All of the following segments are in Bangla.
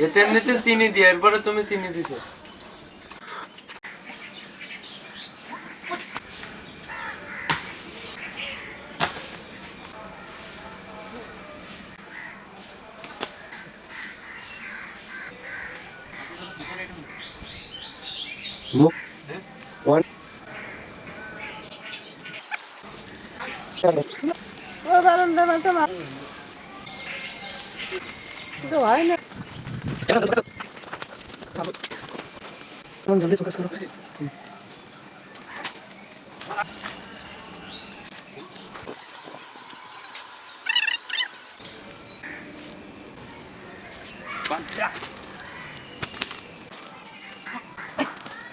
এতে এমনিতে চিনি দিয়ে এরপরে তুমি চিনি দিছো। जल्दी फोकस करो।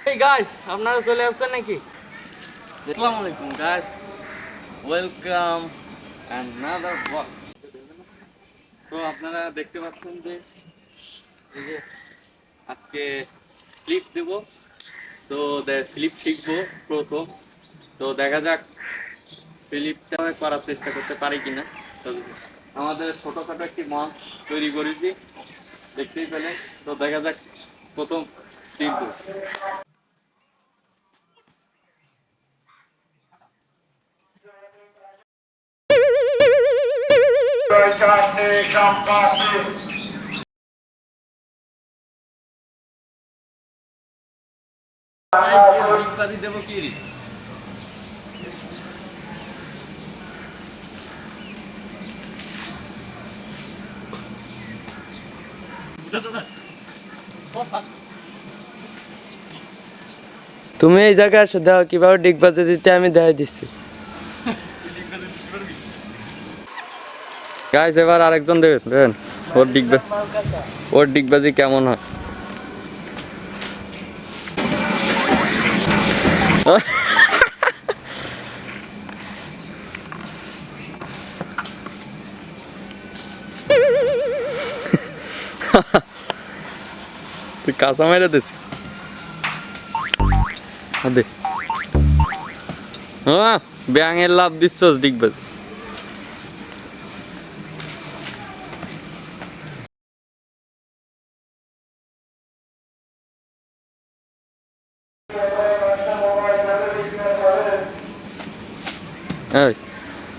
Hey guys, আপনারা চলে আসছেন নাকি? আসসালামু আলাইকুম guys, welcome another vlog. তো আপনারা দেখতে পাচ্ছেন যে এই যে আজকে ক্লিপ দেব, তো ক্লিপ শিখবো প্রথম। তো দেখা যাক ক্লিপটা করার চেষ্টা করতে পারি কিনা। তো আমাদের ছোটখাটো একটি মঞ্চ তৈরি করেছি, দেখতেই পেলে। তো দেখা যাক প্রথম ক্লিপ দেব। দেবো কি তুমি এই জায়গায় আসো, দেখো কিভাবে ডিগবাজি দিতে আমি দেখাই দিচ্ছি। গাইস এবার আরেকজন দেবেন ওর ডিগবাজি কেমন হয়। তুই কাঁচা মেরে দিছি। হ্যাঁ ব্যাঙের লাভ দিচ্ছস ডিগবাজি।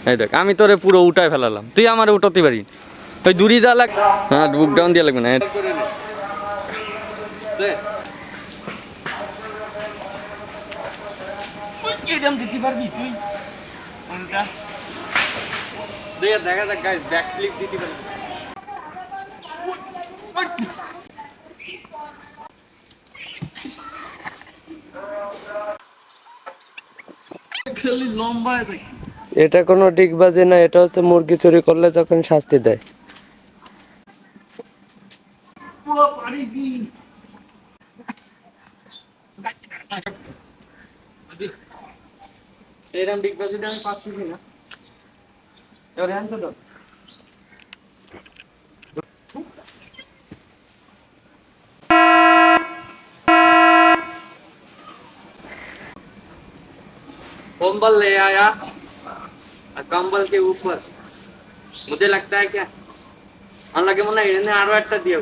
এই দেখ আমি তোরে পুরো উঠায় ফেলালাম, তুই আমার উঠাতে পারি। ওই দূরি যা লাগ, হ্যাঁ বুক ডাউন দিয়ে লাগবে না। দিতে পারবি তুই দেখা যাক গাইস, ব্যাক ফ্লিপ দিতে পারবি। এটা কোনো ডিগবাজি না, এটা হচ্ছে মুরগি চুরি করলে যখন শাস্তি দেয়। এরকম ডিগবাজিটা আমি পাচ্ছি না। এবার হ্যান্ড তো দাও। कंबल ले आया और कंबल के ऊपर मुझे लगता है क्या लगे मन इन्हें आरो एक दिया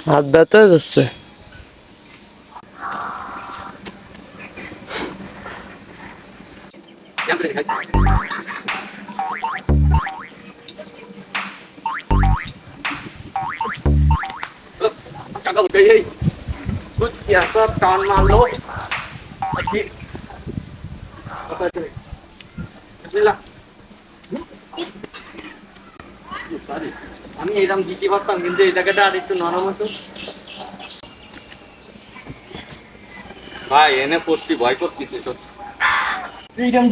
हाथ ব্যথা যাচ্ছে। कुछ ऐसा कान मान लो আমি এরকম দিতে পারতাম, কিন্তু এই জায়গাটা আর একটু নরম হতো। ভাই এনে পড়ছি ভয় করতেছি তো। এইরকম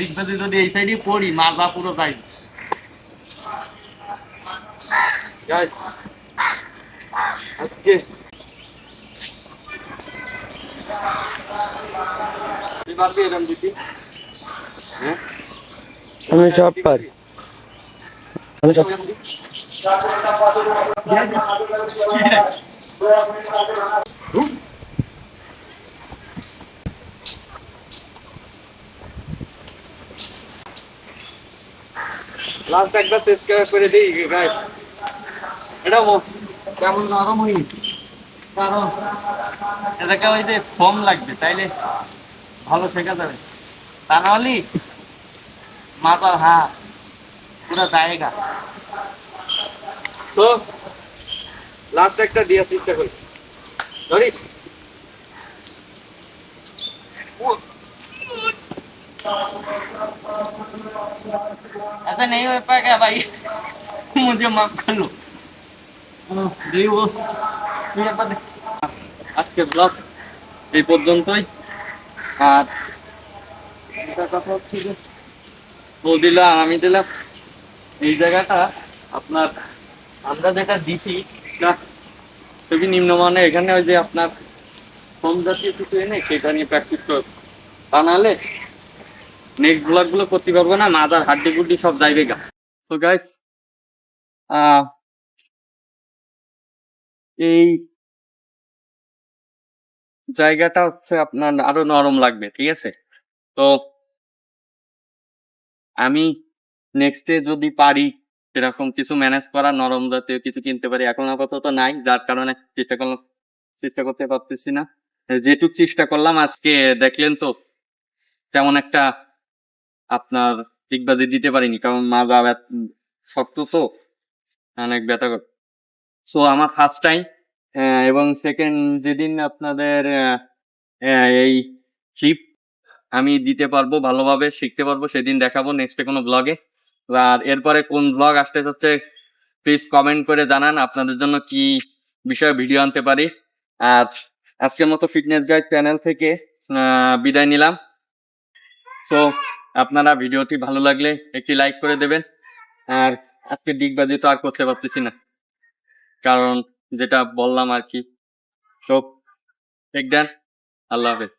ডিগবাজি যদি এই সাইডে পড়ি মারবা পুরো যাই। Guys, আজকে তুই পারবি এরকম দিতে? হ্যাঁ আমি সব পারি। আমি সব লাস্ট একবার শেষ করে দিই গাইস। এটা কেমন নরম হয়ে গেছে, কারণ এটাকে ওই যে ফোম লাগবে তাইলে ভালো শেখা যাবে, তা নাহলে মাথার হাত পুরো জায়গা। তো লাস্ট একটা দিয়ে চেষ্টা করি, ধরিস। ऐसा नहीं हो पाएगा भाई, मुझे माफ कर लो। वो আজকে ব্লগ এই পর্যন্তই। আর একটা কথা হচ্ছে যে ও দিল আর আমি দিলাম, এই জায়গাটা আপনার আমরা যেটা দিছি না খুবই নিম্নমানের। এখানে ওই যে আপনার ফোন জাতীয় কিছু এনে সেটা নিয়ে প্র্যাকটিস করব, তা নাহলে নেক্সট ব্লগ গুলো করতে পারবো না, মাজার হাড্ডি গুড্ডি সব যাইবে গা। তো গাইস এই জায়গাটা হচ্ছে আপনার আরো নরম লাগবে, ঠিক আছে? তো আমি নেক্সটে যদি পারি সেরকম কিছু ম্যানেজ করা, নরম জাতীয় কিছু কিনতে পারি, এখন আপাতত নাই, যার কারণে চেষ্টা করতে পারতেছি না। যেটুক চেষ্টা করলাম আজকে দেখলেন তো তেমন একটা আপনার দিগবাজি দিতে পারিনি, কারণ মাজা শক্ত তো অনেক ব্যথা করে। সো আমার ফার্স্ট টাইম, এবং সেকেন্ড যেদিন আপনাদের এই শিপ আমি দিতে পারবো, ভালোভাবে শিখতে পারবো, সেদিন দেখাবো নেক্সটে কোনো ব্লগে। আর এরপরে কোন ব্লগ আসতে হচ্ছে প্লিজ কমেন্ট করে জানান, আপনাদের জন্য কি বিষয়ে ভিডিও আনতে পারি। আর আজকের মতো ফিটনেস গাইড চ্যানেল থেকে বিদায় নিলাম। সো আপনারা ভিডিওটি ভালো লাগলে একটি লাইক করে দেবেন। আর আজকে ডিগবাজি তো আর করতে পারতেছি না, কারণ যেটা বললাম আর কি। সো টেক দেন, আল্লাহ হাফেজ।